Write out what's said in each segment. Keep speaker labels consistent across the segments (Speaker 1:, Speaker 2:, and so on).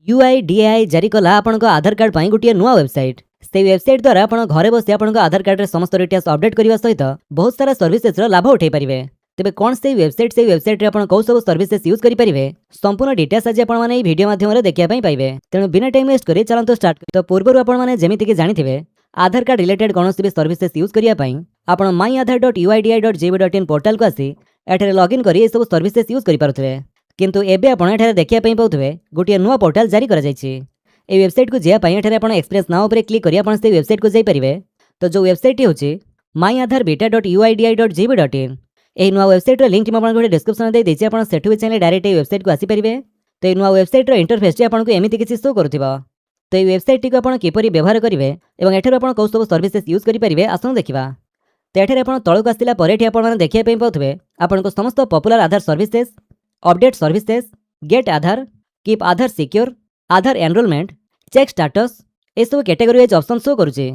Speaker 1: UIDAI जारी कला आपन आधार कार्ड पर गोटे नुआ वेबसाइट से वेबसाइट द्वारा आप घरे बसी आपन आधार कार्ड रे समस्त डिटेल्स अपडेट करने सहित बहुत सारा सर्विसेस लाभ उठाई पारे। तेबे कौन से वेबसाइट रे आपन कौ सब सर्विसेस यूज करेंगे संपूर्ण डिटेल्स आज आपन माने वीडियो माध्यम देखा पाइबे। तेणु बिना टाइम वेस्ट करी चलते स्टार्ट। तो पूर्व आपन माने जेमिति जानिथिबे आधार कार्ड रिलेटेड कौन भी सर्विसेस यूज करने आपन myaadhar.uidi.gov.in पोर्टाल को आसी एठारे लॉगिन करी ए सब सर्विसेस यूज करि पारुथबे। किंतु एबे आपण एठारे देखिया पई पाउथबे गोटे नुआ पोर्टाल जारी करा जायछि। ए वेबसाइट को जिया पई एठारे आपण एक्सप्रेस नाउ पर क्लिक करी आपण से वेबसाइट को जाई परिबे। तो जो वेबसाइट होछि myaadharbeta.uidi.gov.in ए नुआ वेबसाइट रो लिंक आपण गोटे डिस्क्रिप्शन दे देछि। आपण सेठु चाहे डायरेक्ट ए वेबसाइट को आसी परिबे। तो ए नुआ वेबसाइट रो इंटरफेस आपण को एमिति किछि शो करूथिबा। तो ए वेबसाइट टी को आपण किपरि व्यवहार करिवे एवं एठारे आपण कौ सब सर्विसेस यूज करि परिबे आसन देखिबा। तो एठारे आपण तळक आसिला परे एठी आपण माने देखिया पई पाउथबे आपण को समस्त पॉपुलर आधार सर्विसेस, अपडेट सर्विसेस, गेट आधार, कीप आधार सिक्योर, आधार एनरोलमेंट, चेक स्टाटस ए सब कैटेगरी वाइज ऑप्शन शो करूचे।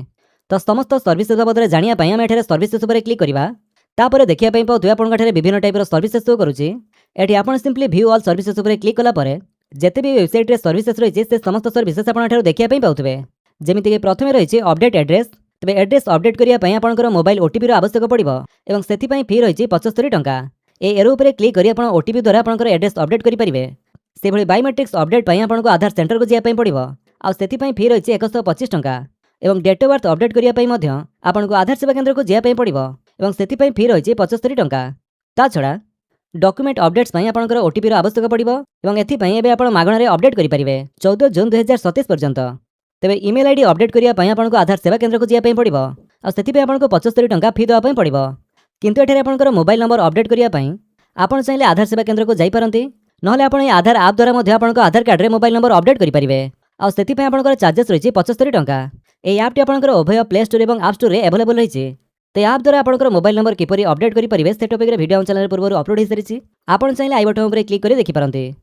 Speaker 1: तो समस्त सर्विसेस बाबद जानिया पई हम एठारे सर्विसेस ऊपर क्लिक करबा। तापर देखिया पई पाउथबे आपण एठारे विभिन्न टाइप रो सर्विसेस शो करूचे। एठी आपण सिंपली व्यू ऑल सर्विसेस ऊपर क्लिक कला परे जेते भी वेबसाइट रे सर्विसेस रहिছে से समस्त सर्विसेस आपण एठारे देखिया पई पाउथबे। जेमिति कि प्रथमे रहिছে अपडेट एड्रेस। तबे एड्रेस अपडेट करिया पई आपनकर मोबाइल ओटीपी रो आवश्यक पड़िबो एवं सेति पई फी रहिছে 75 टंका। ए एरो ऊपर क्लिक करी आपण ओटीपी द्वारा आपनकर एड्रेस अपडेट करि परिबे। से भली बायोमेट्रिक्स अपडेट पई आपनको आधार सेंटर को जिया पई पड़िबो आ सेति पई फी रहिছে 125 टंका। एवं डेट ऑफ बर्थ अपडेट करिया पई मध्य आपनको आधार सेवा केंद्र को जिया पई पड़िबो एवं सेति पई फी रहिছে 75 टंका। ता छडा डॉक्यूमेंट अपडेट्स पई आपनकर ओटीपी रो आवश्यक पड़िबो एवं एथि पई एबे आपण मागणा रे अपडेट करि परिबे 14 जून 2027 पर्यंत। तेबे ईमेल आईडी अपडेट करिया पई आपनको आधार सेवा केंद्र को जिया पई पड़िबो आ सेति पई आपनको 75 टंका फी देवा पई पड़िबो। किंतु एठारे आपनकर मोबाइल नंबर अपडेट करिया पई आपण चाहिले आधार सेवा केंद्र को जाई पारंती नहले आपण ए आधार ऐप द्वारा मध्य आपनको आधार कार्ड रे मोबाइल नंबर अपडेट करि परिबे आ सेति पई आपनकर चार्जेस रहिছে 75 टंका। ए ऐप टी आपनकर उभय प्ले स्टोर एवं ऐप स्टोर रे अवेलेबल रहिছে। तो ऐप द्वारा आपनकर मोबाइल नंबर किपरि अपडेट करि परिबे से टॉपिक रे वीडियो हम चैनल पूर्व अपलोड हो सारिछि। आपण चाहिले आई बटन ऊपर क्लिक करि देखि पारंती।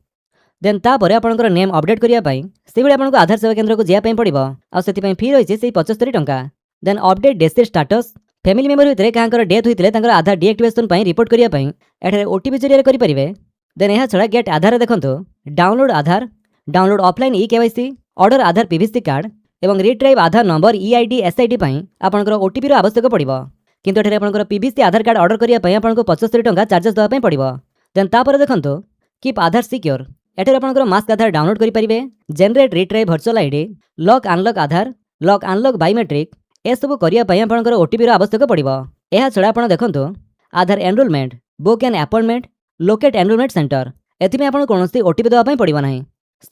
Speaker 1: देन ता परे आपनकर नेम अपडेट करिया पई से बेले आपनको आधार सेवा केंद्र को जिया पई पड़िबो आ सेति पई फी रहिছে सेई 75 टंका। Then update death status family member भितरे कांकर डेथ होइतिले तांकर आधार डीएक्टिवेशन पई रिपोर्ट करिया पई एठारे ओटीपी जरिया करि परिबे। देन एहा छडा गेट आधार देखंतु डाउनलोड आधार, डाउनलोड ऑफलाइन ई-केवाईसी, ऑर्डर आधार पीवीसी कार्ड एवं रिट्राइव आधार नंबर ईआईडी एसआईडी पई आपनकर ओटीपी रो आवश्यक पड़िबो। किंतु एठारे आपनकर पीवीसी आधार कार्ड ऑर्डर करिया पई आपनको 75 टंका चार्जेस देवा पई पड़िबो। देन ता परे देखंतु कीप आधार सिक्योर एठारे आपनकर मास्क आधार डाउनलोड करि परिबे, generate retrieve virtual ID, lock unlock Aadhaar, lock unlock biometric ए सब करिया पई आपनकर ओटीपी रो आवश्यक पड़िबो। एहा छडा आपण देखंतु Aadhaar enrolment, book an appointment, locate enrolment centre एथि में आपण कोनोसी ओटीपी देवा पई पड़िबो नाही।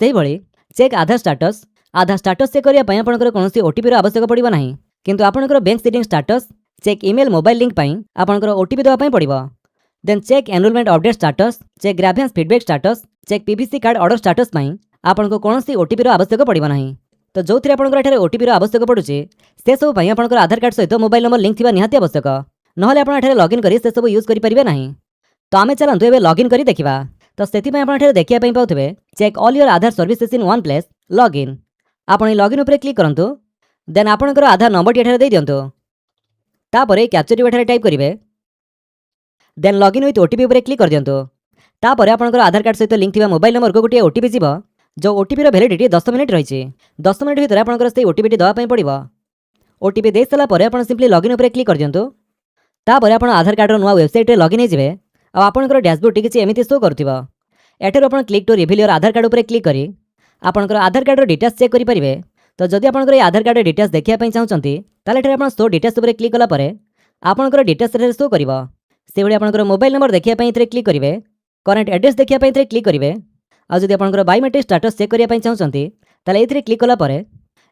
Speaker 1: सेही भली चेक आधार स्टेटस चेक करिया पई आपनकर कोनोसी ओटीपी रो आवश्यक पड़िबो नाही। किंतु आपनकर bank setting status check email mobile link पई आपनकर ओटीपी देवा पई पड़िबो। Then check enrolment update status, check grievance feedback status, check PVC card order status पई आपनको कोनोसी ओटीपी रो आवश्यक पड़िबो नाही। तो जोथि आपनकर एठारे ओटीपी रो आवश्यक पडुचे से सब पई आपनकर आधार कार्ड सहित मोबाइल नंबर लिंक थिबा निहाती आवश्यक नहले आपण एठारे लॉगिन करी से सब यूज करि परिबे नाही। तो आमे चलंतु एबे लॉगिन करी देखिबा। तो सेति पई आपण एठारे देखिया पई पाउथबे check all your Aadhaar services in one place login. आपण लॉगिन ऊपर क्लिक करंतु। देन आपनकर आधार नंबर टी एठारे दे दियंतु। तापरे कैप्चर एठारे टाइप करिवे। देन लॉगिन विथ ओटीपी ऊपर क्लिक कर दियंतु। तापरे आपनकर आधार कार्ड सहित लिंक थिबा मोबाइल नंबर को गोटे ओटीपी जीवो जो ओटीपी रो वैलिडिटी 10 मिनिट रहिছে। 10 मिनिट भितर आपनकर से ओटीपी टी दवा पई पड़िबो। ओटीपी दे सला परे आपण सिंपली लॉगिन ऊपर क्लिक कर दियंतु। तापरे आपण आधार कार्ड रो नुआ वेबसाइट रे लॉगिन हे जिवे आ आपनकर डैशबोर्ड टी किछि एमिति शो करथिबो। एठारे आपण click to reveal your Aadhaar card ऊपर क्लिक करी आपनकर आधार कार्ड रो डिटेल्स चेक करि परिबे। तो जदि आपनकर ए आधार कार्ड डिटेल्स देखिया पई चाहउचंती ताले एठारे आपण शो डिटेल्स ऊपर क्लिक कला परे आपनकर डिटेल्स रे शो करबो। से भली आपनकर मोबाइल नंबर देखिया पई इतरे क्लिक करिवे, करंट एड्रेस देखिया पई इतरे क्लिक करिवे आ जदि आपनकर बायोमेट्रिक स्टेटस चेक करिया पई चाहउचंती ताले इतरे क्लिक कला परे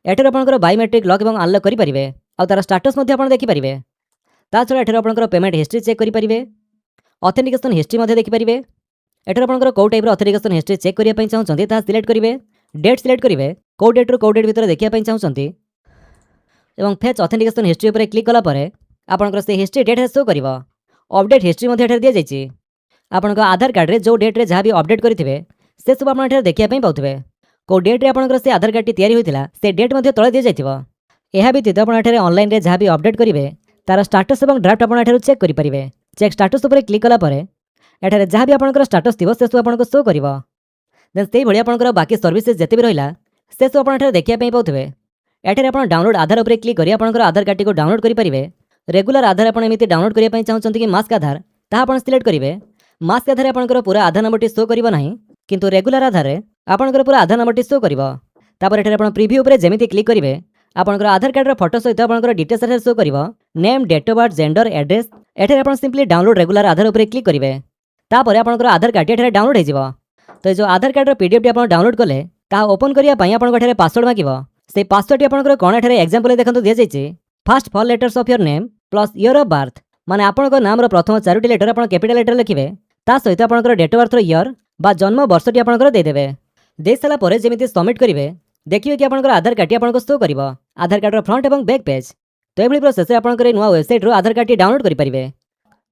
Speaker 1: एठारे आपनकर बायोमेट्रिक लॉक एवं अनलॉक करि परिवे आ तार स्टेटस मध्ये आपण देखि परिवे। ता छडा एठारे आपनकर पेमेंट हिस्ट्री चेक करि परिवे, ऑथेंटिकेशन हिस्ट्री मध्ये देखि परिवे। एठारे आपनकर को टाइप रो ऑथेंटिकेशन हिस्ट्री चेक करिया पई चाहउचंती ता सिलेक्ट करिवे, डेट सिलेक्ट करिवे, को डेट रो को डेट भीतर देखिया पई चाहउचंती एवं फेच ऑथेंटिकेशन हिस्ट्री ऊपर क्लिक कला परे आपनकर से हिस्ट्री डेट शो करिवो। अपडेट हिस्ट्री मध्ये एठारे दिया जायछि। आपनकर आधार कार्ड रे जो डेट रे जहा भी अपडेट करिथिबे से सब आपण एठारे देखिया पई पाउथबे। को डेट रे आपनकर से आधार कार्ड टी तयारी होइतिला से डेट मध्ये तळे दिया जायथिबो। एहा व्यतीत आपण एठारे ऑनलाइन रे जहा भी अपडेट करिवे तार स्टेटस एवं ड्राफ्ट आपण एठारे चेक करि परिवे। चेक स्टेटस ऊपर क्लिक कला परे एठारे जहा भी आपनकर स्टेटस थिबो से सब आपनको शो करिवो। ଦେନ୍ ସେଇଭଳି ଆପଣଙ୍କର ବାକି ସର୍ଭିସେସ୍ ଯେତେ ବି ରହିଲା ସେସବୁ ଆପଣ ଏଠାରେ ଦେଖିବା ପାଇଁ ପାଉଥିବେ। ଏଠାରେ ଆପଣ ଡାଉନଲୋଡ୍ ଆଧାର ଉପରେ କ୍ଲିକ୍ କରି ଆପଣଙ୍କର ଆଧାର କାର୍ଡଟିକୁ ଡାଉନଲୋଡ୍ କରିପାରିବେ। ରେଗୁଲାର ଆଧାର ଆପଣ ଏମିତି ଡାଉନଲୋଡ୍ କରିବା ପାଇଁ ଚାହୁଁଛନ୍ତି କି ମାସ୍କ ଆଧାର, ତାହା ଆପଣ ସିଲେକ୍ଟ କରିବେ। ମାସ୍କ ଆଧାରରେ ଆପଣଙ୍କର ପୁରା ଆଧାର ନମ୍ବରଟି ଶୋ କରିବ ନାହିଁ, କିନ୍ତୁ ରେଗୁଲାର ଆଧାରରେ ଆପଣଙ୍କର ପୁରା ଆଧାର ନମ୍ବରଟି ଶୋ କରିବ। ତାପରେ ଏଠାରେ ଆପଣ ପ୍ରିଭ୍ୟୁ ଉପରେ ଯେମିତି କ୍ଲିକ୍ କରିବେ ଆପଣଙ୍କର ଆଧାର କାର୍ଡର ଫଟୋ ସହିତ ଆପଣଙ୍କର ଡିଟେଲ୍ସ ଏଠାରେ ଶୋ କରିବ। Name, date of birth, gender, address. ଏଠାରେ ଆପଣ ସିମ୍ପଲି ଡାଉନଲୋଡ୍ ରେଗୁଲାର ଆଧାର ଉପରେ କ୍ଲିକ୍ କରିବେ। ତାପରେ ଆପଣଙ୍କର ଆଧାର କାର୍ଡଟି ଏଠାରେ ଡାଉନଲୋଡ୍ ହେଇଯିବ। ତ ଏ ଯେଉଁ ଆଧାର କାର୍ଡର ପିଡିଏଫ୍ଟି ଆପଣ ଡାଉନଲୋଡ୍ କଲେ ତାହା ଓପନ୍ କରିବା ପାଇଁ ଆପଣଙ୍କ ଏଠାରେ ପାସୱାର୍ଡ ମାଗିବ। সেই ପାସୱାର୍ଡଟି ଆପଣଙ୍କର କ'ଣ ଏଠାରେ ଏକ୍ସାମ୍ପଲ୍ ଦେଖନ୍ତୁ ଦିଆଯାଇଛି। First 4 letters of your name plus year of birth, ମାନେ ଆପଣଙ୍କ ନାମର ପ୍ରଥମ 4ଟି ଲେଟର ଆପଣ କ୍ୟାପିଟାଲ ଲେଟର ଲେଖିବେ। ତା ସହିତ ଆପଣଙ୍କର ଡେଟ୍ ଅଫ୍ ବାର୍ଥର ଇୟର୍ ବା ଜନ୍ମ ବର୍ଷଟି ଆପଣଙ୍କର ଦେଇଦେବେ। ଦେଇସାରିଲା ପରେ ଯେମିତି ସବମିଟ୍ କରିବେ ଦେଖିବେ କି ଆପଣଙ୍କର ଆଧାର କାର୍ଡଟି ଆପଣଙ୍କୁ ଶୋ କରିବ, ଆଧାର କାର୍ଡର ଫ୍ରଣ୍ଟ ଏବଂ ବ୍ୟାକ୍ ପେଜ୍। ତ ଏଭଳି ପ୍ରୋସେସରେ ଆପଣଙ୍କର ନୂଆ ୱେବସାଇଟ୍ରୁ ଆଧାର କାର୍ଡଟି ଡାଉନଲୋଡ୍ କରିପାରିବେ।